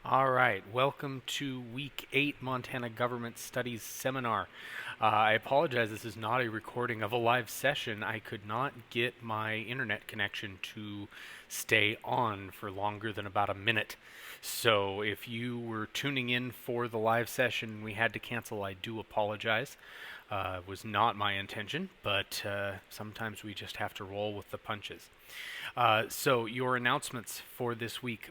All right, welcome to Week 8 Montana Government Studies Seminar. I apologize, this is not a recording of a live session. I could not get my internet connection to stay on for longer than about a minute. So if you were tuning in for the live session and we had to cancel, I do apologize. It was not my intention, but sometimes we just have to roll with the punches. So your announcements for this week.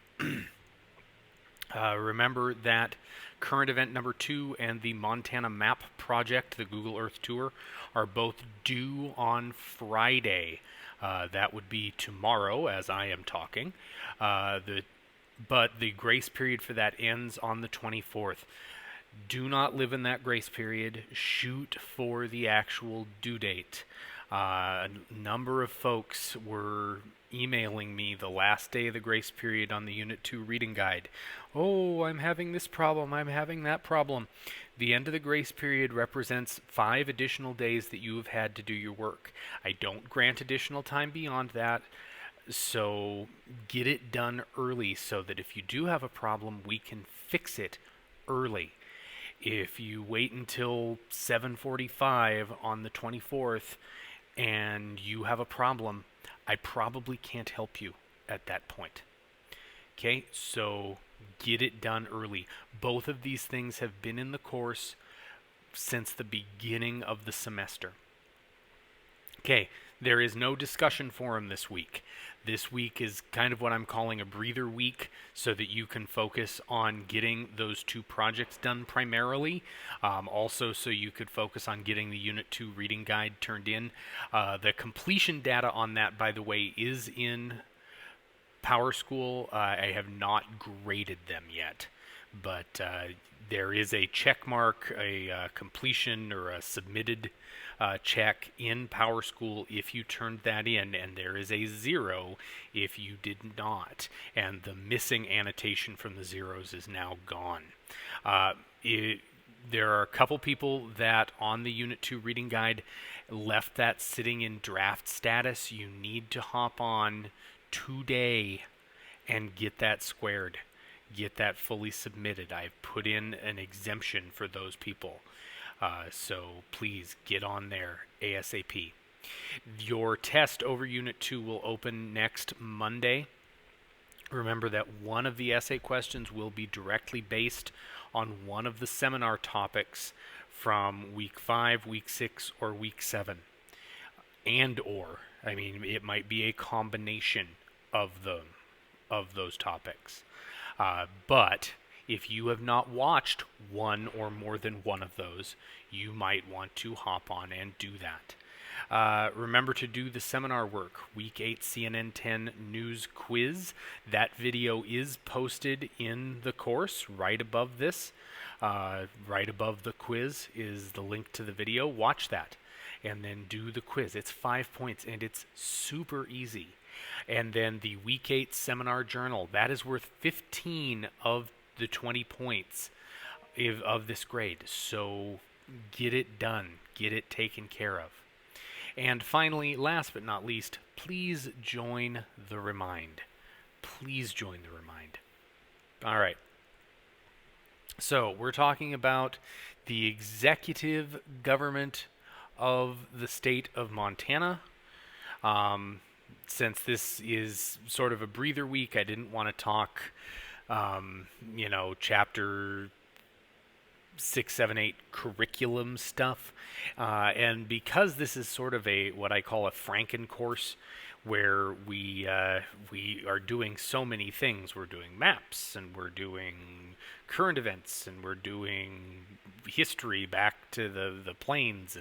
Remember that current event number 2 and the Montana Map Project, the Google Earth Tour, are both due on Friday. That would be tomorrow as I am talking. But the grace period for that ends on the 24th. Do not live in that grace period. Shoot for the actual due date. A number of folks were emailing me the last day of the grace period on the Unit 2 reading guide. Oh, I'm having this problem, I'm having that problem. The end of the grace period represents 5 additional days that you have had to do your work. I don't grant additional time beyond that, so get it done early so that if you do have a problem, we can fix it early. If you wait until 7:45 on the 24th and you have a problem, I probably can't help you at that point. Okay, so get it done early. Both of these things have been in the course since the beginning of the semester. Okay, there is no discussion forum this week. This week is kind of what I'm calling a breather week so that you can focus on getting those 2 projects done primarily. Also so you could focus on getting the Unit 2 reading guide turned in. The completion data on that, by the way, is in PowerSchool. I have not graded them yet, but there is a check mark, a completion or a submitted check in PowerSchool if you turned that in, and there is a 0 if you did not, and the missing annotation from the zeros is now gone. There are a couple people that on the Unit 2 reading guide left that sitting in draft status. You need to hop on today and get that squared, get that fully submitted. I've put in an exemption for those people. So please get on there ASAP. Your test over Unit 2 will open next Monday. Remember that one of the essay questions will be directly based on one of the seminar topics from Week 5, Week 6, or Week 7. It might be a combination of those topics. But if you have not watched one or more than one of those, you might want to hop on and do that. Remember to do the seminar work, Week 8 CNN 10 News Quiz. That video is posted in the course right above this. Right above the quiz is the link to the video. Watch that and then do the quiz. It's 5 points and it's super easy. And then the Week 8 Seminar Journal, that is worth 15 of the 20 points of this grade. So get it done. Get it taken care of. And finally, last but not least, please join the Remind. Please join the Remind. All right. So we're talking about the executive government of the state of Montana. Since this is sort of a breather week, I didn't want to talk, chapter 6, 7, 8 curriculum stuff. And because this is sort of what I call a Franken course, where we are doing so many things. We're doing maps, and we're doing current events, and we're doing history back to the plains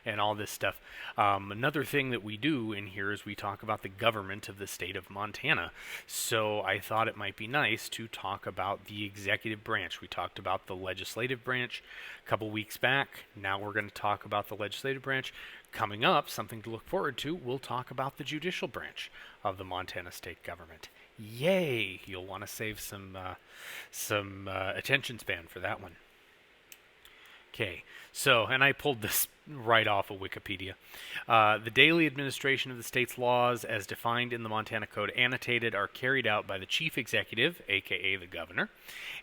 and all this stuff. Another thing that we do in here is we talk about the government of the state of Montana. So I thought it might be nice to talk about the executive branch. We talked about the legislative branch a couple weeks back. Now we're going to talk about the legislative branch. Coming up, something to look forward to, we'll talk about the judicial branch of the Montana state government. Yay! You'll want to save some attention span for that one. Okay, so, and I pulled this right off of Wikipedia. The daily administration of the state's laws, as defined in the Montana Code annotated, are carried out by the chief executive, aka the governor,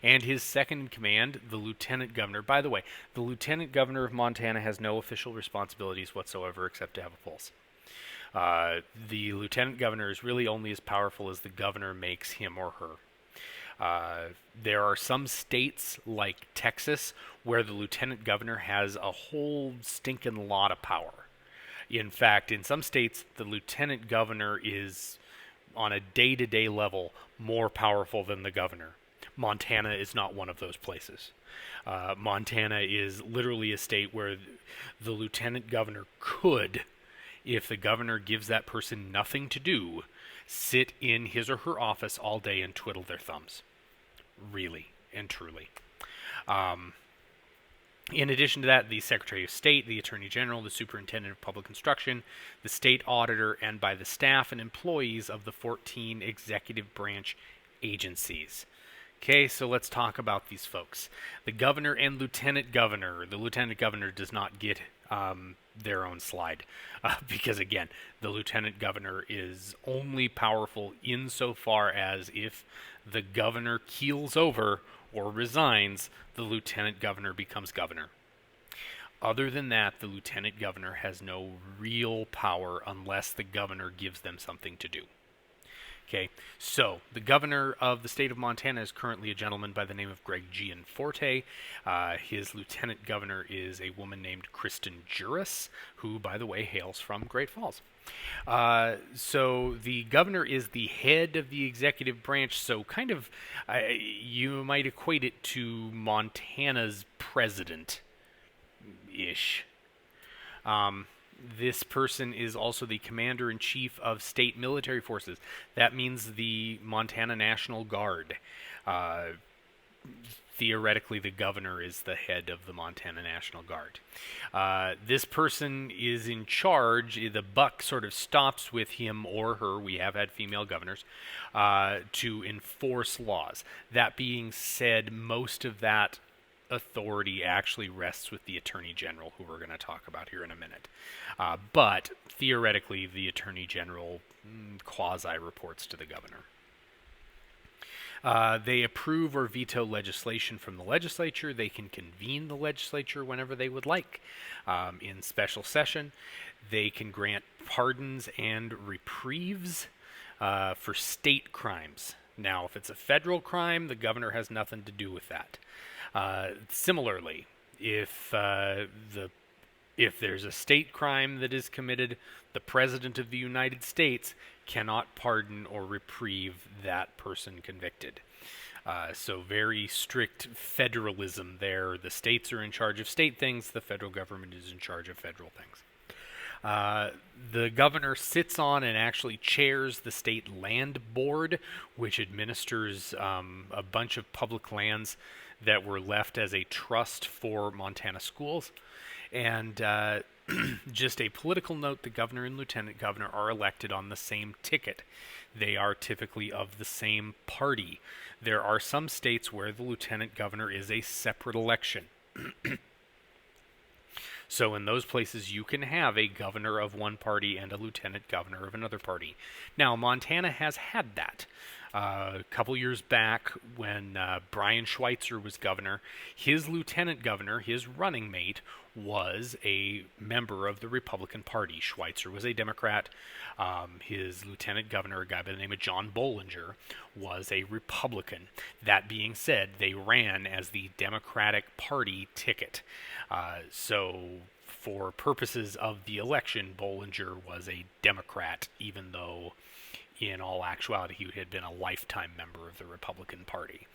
and his second in command, the lieutenant governor. By the way, the lieutenant governor of Montana has no official responsibilities whatsoever except to have a pulse. The lieutenant governor is really only as powerful as the governor makes him or her. There are some states like Texas where the lieutenant governor has a whole stinking lot of power. In fact, in some states, the lieutenant governor is, on a day-to-day level, more powerful than the governor. Montana is not one of those places. Montana is literally a state where the lieutenant governor could, if the governor gives that person nothing to do, sit in his or her office all day and twiddle their thumbs. Really and truly. In addition to that, the Secretary of State, the Attorney General, the Superintendent of Public Instruction, the State Auditor, and by the staff and employees of the 14 executive branch agencies. Okay, so let's talk about these folks. The governor and lieutenant governor. The lieutenant governor does not get their own slide because, again, the lieutenant governor is only powerful insofar as if the governor keels over or resigns, the lieutenant governor becomes governor. Other than that, the lieutenant governor has no real power unless the governor gives them something to do. Okay, so the governor of the state of Montana is currently a gentleman by the name of Greg Gianforte. His lieutenant governor is a woman named Kristen Juris, who, by the way, hails from Great Falls. So the governor is the head of the executive branch, so kind of you might equate it to Montana's president-ish. This person is also the commander-in-chief of state military forces. That means the Montana National Guard. Theoretically, the governor is the head of the Montana National Guard. This person is in charge. The buck sort of stops with him or her. We have had female governors to enforce laws. That being said, most of that authority actually rests with the Attorney General, who we're going to talk about here in a minute. But theoretically, the Attorney General quasi-reports to the governor. They approve or veto legislation from the legislature. They can convene the legislature whenever they would like in special session. They can grant pardons and reprieves for state crimes. Now, if it's a federal crime, the governor has nothing to do with that. Similarly, if there's a state crime that is committed, the President of the United States cannot pardon or reprieve that person convicted. So very strict federalism there. The states are in charge of state things. The federal government is in charge of federal things. The governor sits on and actually chairs the state land board, which administers a bunch of public lands that were left as a trust for Montana schools. And just a political note, the governor and lieutenant governor are elected on the same ticket. They are typically of the same party. There are some states where the lieutenant governor is a separate election. So in those places, you can have a governor of one party and a lieutenant governor of another party. Now, Montana has had that. A couple years back, when Brian Schweitzer was governor, his lieutenant governor, his running mate, was a member of the Republican Party. Schweitzer was a Democrat. His lieutenant governor, a guy by the name of John Bollinger, was a Republican. That being said, they ran as the Democratic Party ticket. So for purposes of the election, Bollinger was a Democrat, even though in all actuality he had been a lifetime member of the Republican Party.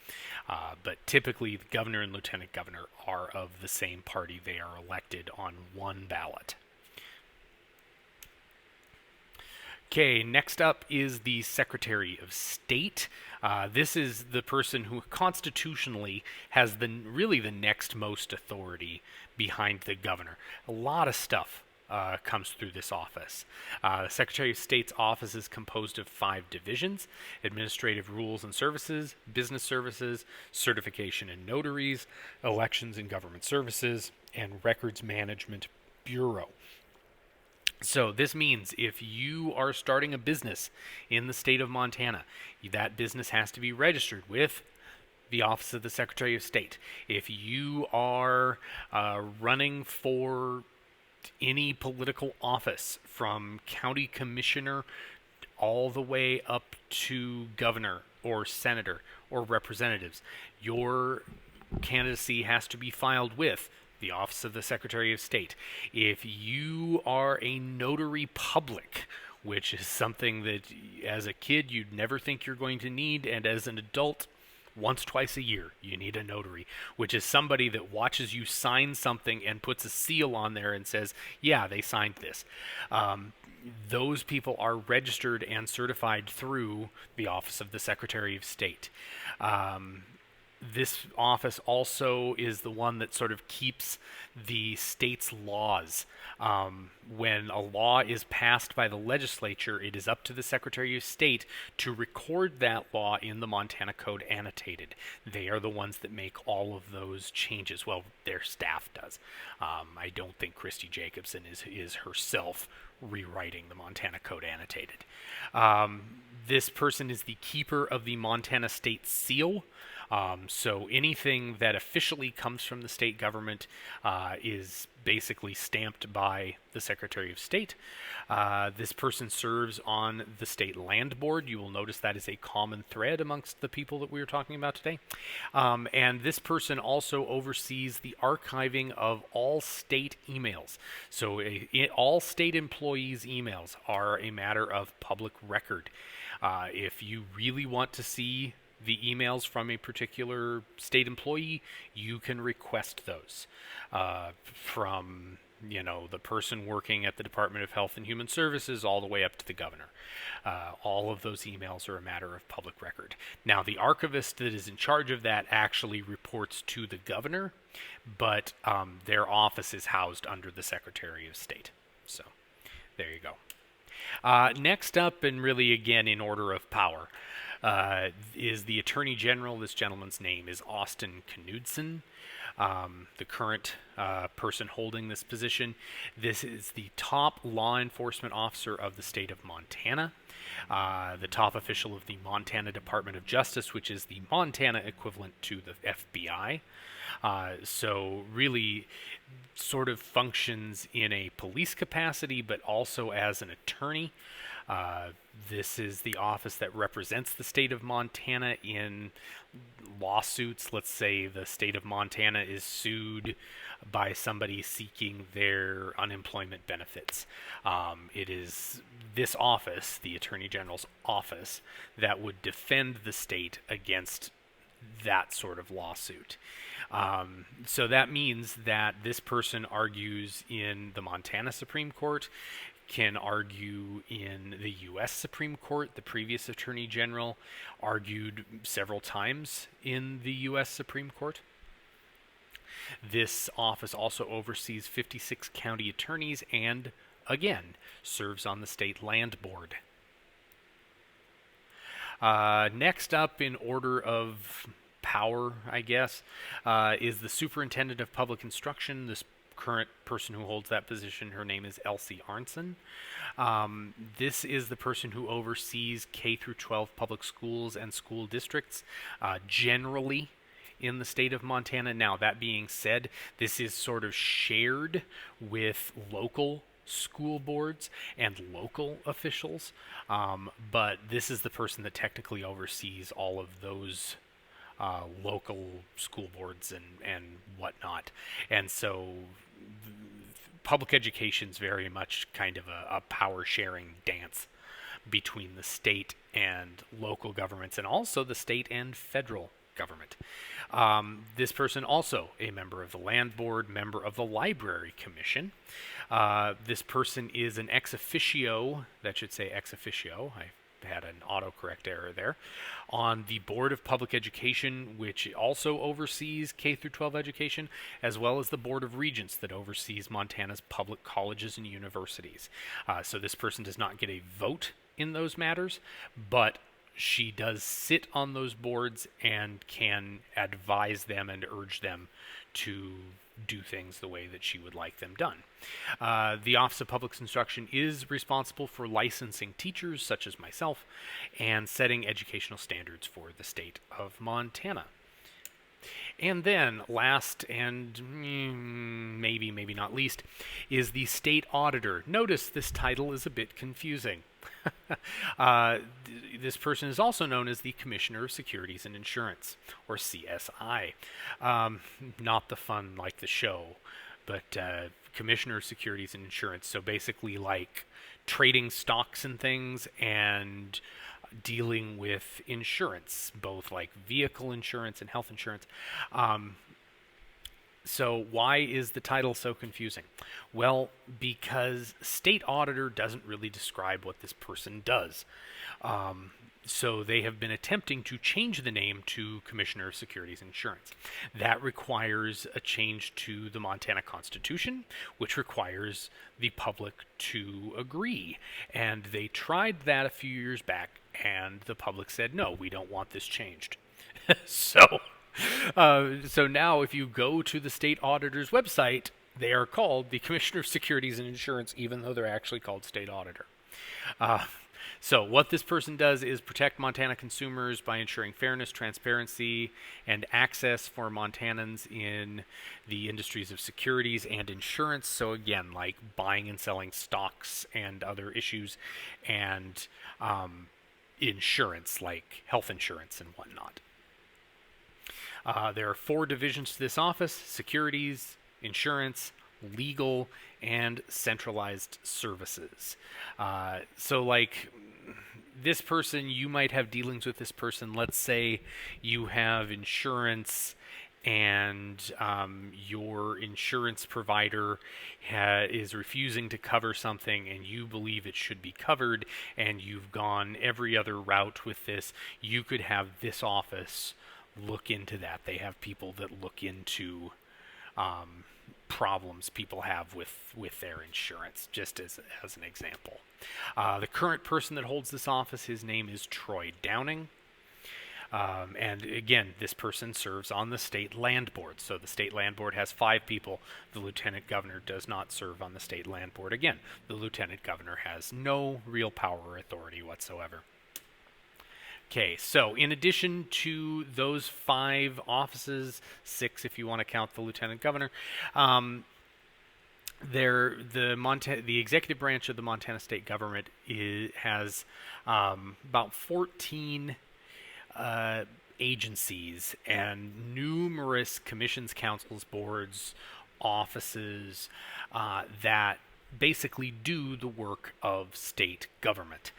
But typically, the governor and lieutenant governor are of the same party. They are elected on one ballot. Okay, next up is the Secretary of State. This is the person who constitutionally has really the next most authority behind the governor. A lot of stuff comes through this office. The Secretary of State's office is composed of 5 divisions: administrative rules and services, business services, certification and notaries, elections and government services, and Records Management Bureau. So this means if you are starting a business in the state of Montana, that business has to be registered with the Office of the Secretary of State. If you are running for any political office, from county commissioner all the way up to governor or senator or representatives, your candidacy has to be filed with the Office of the Secretary of State. If you are a notary public, which is something that as a kid you'd never think you're going to need, and as an adult, once, twice a year, you need a notary, which is somebody that watches you sign something and puts a seal on there and says, yeah, they signed this. Those people are registered and certified through the Office of the Secretary of State. This office also is the one that sort of keeps the state's laws. When a law is passed by the legislature, it is up to the Secretary of State to record that law in the Montana Code Annotated. They are the ones that make all of those changes. Well, their staff does. I don't think Christy Jacobson is herself rewriting the Montana Code Annotated. This person is the keeper of the Montana State Seal. So anything that officially comes from the state government is basically stamped by the Secretary of State. This person serves on the State Land Board. You will notice that is a common thread amongst the people that we were talking about today. And this person also oversees the archiving of all state emails. So all state employees' emails are a matter of public record. If you really want to see the emails from a particular state employee, you can request those from the person working at the Department of Health and Human Services all the way up to the governor. All of those emails are a matter of public record. Now, the archivist that is in charge of that actually reports to the governor, but their office is housed under the Secretary of State. So there you go. Next up, and really again in order of power, is the Attorney General. This gentleman's name is Austin Knudsen, the current person holding this position. This is the top law enforcement officer of the state of Montana, the top official of the Montana Department of Justice, which is the Montana equivalent to the FBI. So really sort of functions in a police capacity, but also as an attorney. This is the office that represents the state of Montana in lawsuits. Let's say the state of Montana is sued by somebody seeking their unemployment benefits. It is this office, the Attorney General's office, that would defend the state against that sort of lawsuit. So that means that this person argues in the Montana Supreme Court, can argue in the U.S. Supreme Court. The previous Attorney General argued several times in the U.S. Supreme Court. This office also oversees 56 county attorneys and, again, serves on the State Land Board. Next up in order of power, I guess, is the Superintendent of Public Instruction. This current person who holds that position, her name is Elsie Arnson. This is the person who oversees K through 12 public schools and school districts generally in the state of Montana. Now, that being said, this is sort of shared with local school boards and local officials, but this is the person that technically oversees all of those local school boards and whatnot. And so public education is very much kind of a power sharing dance between the state and local governments, and also the state and federal government. This person also a member of the Land Board, member of the Library Commission. This person is an ex officio, that should say ex officio, I had an autocorrect error there, on the Board of Public Education, which also oversees K through 12 education, as well as the Board of Regents that oversees Montana's public colleges and universities. So this person does not get a vote in those matters, but she does sit on those boards and can advise them and urge them to do things the way that she would like them done. The Office of Public Instruction is responsible for licensing teachers, such as myself, and setting educational standards for the state of Montana. And then, last and maybe not least, is the state auditor. Notice this title is a bit confusing. This person is also known as the Commissioner of Securities and Insurance, or CSI. Not the fun like the show, but Commissioner of Securities and Insurance. So basically like trading stocks and things and dealing with insurance, both like vehicle insurance and health insurance. So why is the title so confusing? Well, because state auditor doesn't really describe what this person does. So they have been attempting to change the name to Commissioner of Securities and Insurance. That requires a change to the Montana Constitution, which requires the public to agree. And they tried that a few years back, and the public said, no, we don't want this changed. So now if you go to the state auditor's website, they are called the Commissioner of Securities and Insurance, even though they're actually called state auditor. So what this person does is protect Montana consumers by ensuring fairness, transparency, and access for Montanans in the industries of securities and insurance. So again, like buying and selling stocks and other issues, and insurance, like health insurance and whatnot. There are 4 divisions to this office: securities, insurance, legal, and centralized services. So like this person, you might have dealings with this person. Let's say you have insurance and your insurance provider is refusing to cover something, and you believe it should be covered, and you've gone every other route with this. You could have this office look into that. They have people that look into problems people have with their insurance, just as an example. The current person that holds this office, his name is Troy Downing. And again, this person serves on the state land board. So the state land board has 5 people. The lieutenant governor does not serve on the state land board. Again, the lieutenant governor has no real power or authority whatsoever. Okay, so in addition to those 5 offices, 6 if you want to count the lieutenant governor, the executive branch of the Montana state government has about 14 agencies and numerous commissions, councils, boards, offices that basically do the work of state government.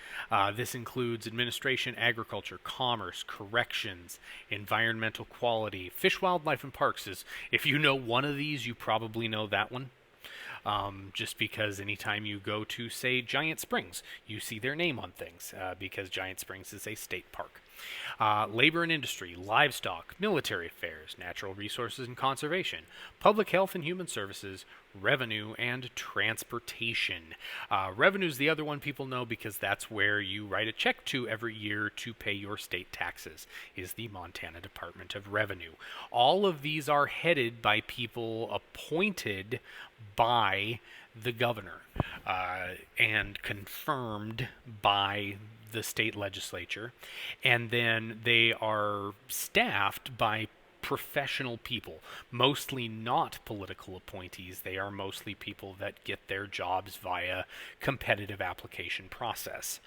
This includes administration, agriculture, commerce, corrections, environmental quality, fish, wildlife, and parks. If you know one of these, you probably know that one. Just because anytime you go to, say, Giant Springs, you see their name on things, because Giant Springs is a state park. Labor and industry, livestock, military affairs, natural resources and conservation, public health and human services, revenue, and transportation. Revenue is the other one people know because that's where you write a check to every year to pay your state taxes, is the Montana Department of Revenue. All of these are headed by people appointed by the governor and confirmed by the state legislature, and then they are staffed by professional people, mostly not political appointees. They are mostly people that get their jobs via competitive application process.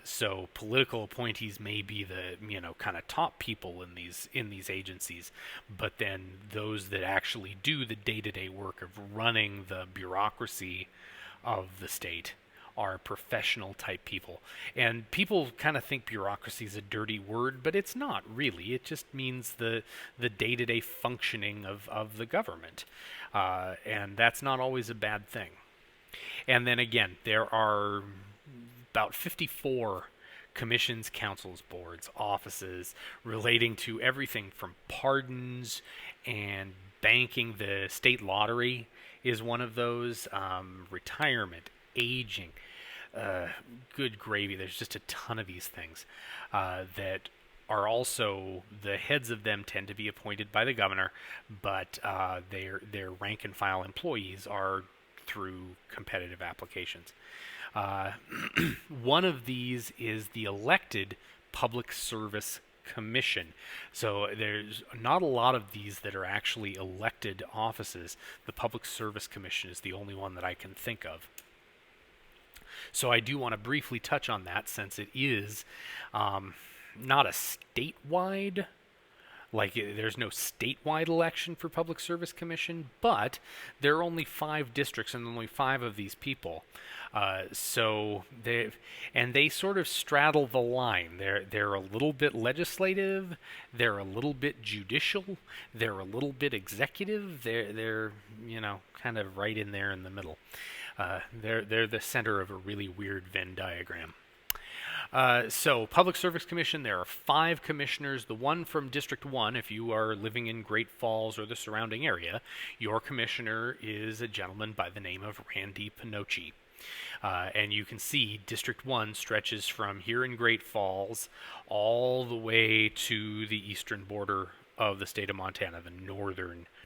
So political appointees may be the kind of top people in these agencies, but then those that actually do the day-to-day work of running the bureaucracy of the state are professional type people. And people kind of think bureaucracy is a dirty word, but it's not really. It just means the day-to-day functioning of the government. And that's not always a bad thing. And then again, there are about 54 commissions, councils, boards, offices relating to everything from pardons and banking. The state lottery is one of those. Retirement, aging, good gravy. There's just a ton of these things that are also, the heads of them tend to be appointed by the governor, but their rank and file employees are through competitive applications. Uh, one of these is the elected Public Service Commission. So there's not a lot of these that are actually elected offices. The Public Service Commission is the only one that I can think of. So I do want to briefly touch on that, since it is not a statewide, like there's no statewide election for Public Service Commission, but there are only 5 districts and only 5 of these people. So they sort of straddle the line. They're a little bit legislative, they're a little bit judicial, they're a little bit executive. They're kind of right in there in the middle. They're the center of a really weird Venn diagram. So, Public Service Commission, there are 5 commissioners. The one from District 1, if you are living in Great Falls or the surrounding area, your commissioner is a gentleman by the name of Randy Pinocci. And you can see District 1 stretches from here in Great Falls all the way to the eastern border of the state of Montana, the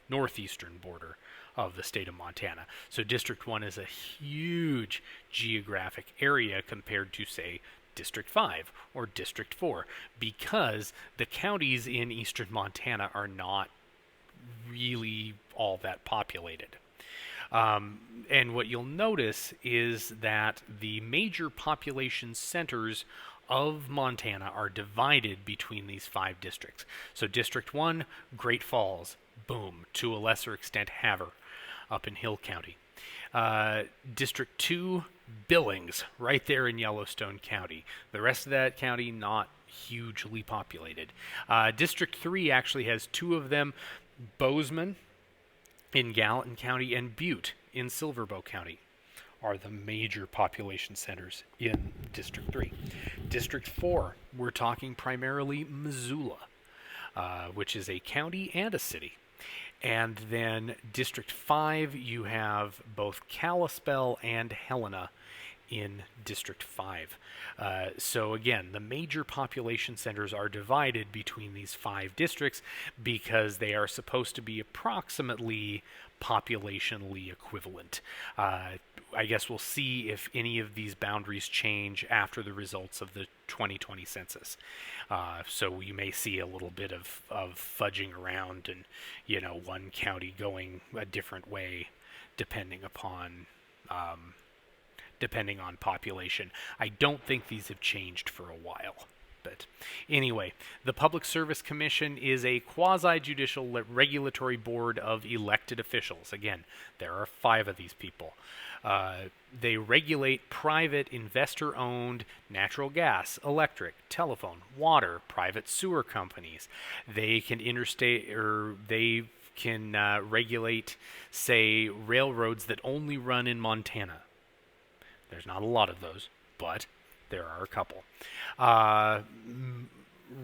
northeastern border of the state of Montana. So District 1 is a huge geographic area compared to, say, District 5 or District 4, because the counties in eastern Montana are not really all that populated. And what you'll notice is that the major population centers of Montana are divided between these 5 districts. So District 1, Great Falls, boom, to a lesser extent Havre, up in Hill County. District 2, Billings, right there in Yellowstone County. The rest of that county, not hugely populated. District 3 actually has 2 of them, Bozeman in Gallatin County and Butte in Silverbow County are the major population centers in District 3. District 4, we're talking primarily Missoula, which is a county and a city. And then District 5, you have both Kalispell and Helena in District 5. So again, the major population centers are divided between these 5 districts because they are supposed to be approximately populationally equivalent. I guess we'll see if any of these boundaries change after the results of the 2020 census. So you may see a little bit of fudging around and, one county going a different way depending on population. I don't think these have changed for a while. But anyway, the Public Service Commission is a quasi-judicial regulatory board of elected officials. Again, there are 5 of these people. They regulate private investor-owned natural gas, electric, telephone, water, private sewer companies. They can regulate, say, railroads that only run in Montana. There's not a lot of those, but there are a couple.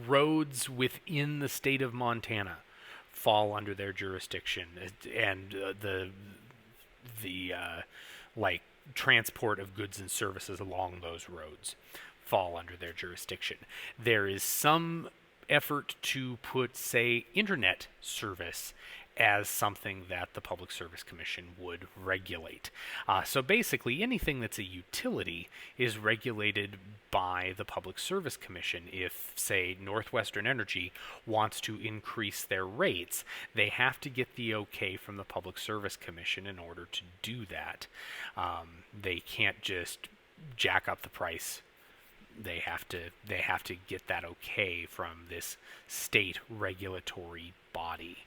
Roads within the state of Montana fall under their jurisdiction, and the transport of goods and services along those roads fall under their jurisdiction. There is some effort to put, say, internet service as something that the Public Service Commission would regulate. So basically, anything that's a utility is regulated by the Public Service Commission. If, say, Northwestern Energy wants to increase their rates, they have to get the okay from the Public Service Commission in order to do that. They can't just jack up the price. They have to get that okay from this state regulatory body.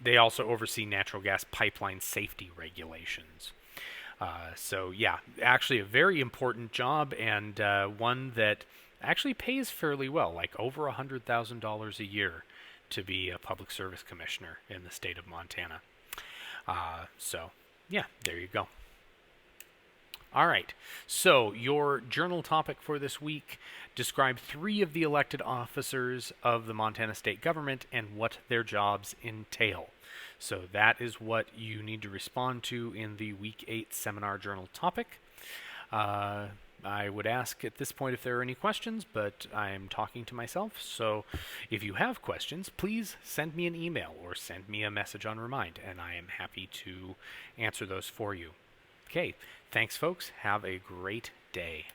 They also oversee natural gas pipeline safety regulations. So yeah, actually a very important job, and one that actually pays fairly well, like over $100,000 a year to be a public service commissioner in the state of Montana. So yeah, there you go. All right, so your journal topic for this week: describe 3 of the elected officers of the Montana state government and what their jobs entail. So that is what you need to respond to in the Week 8 seminar journal topic. I would ask at this point if there are any questions, but I'm talking to myself, so if you have questions, please send me an email or send me a message on Remind, and I am happy to answer those for you. Okay, thanks, folks. Have a great day.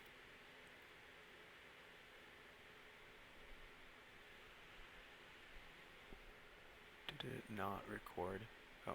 Did it not record? Oh.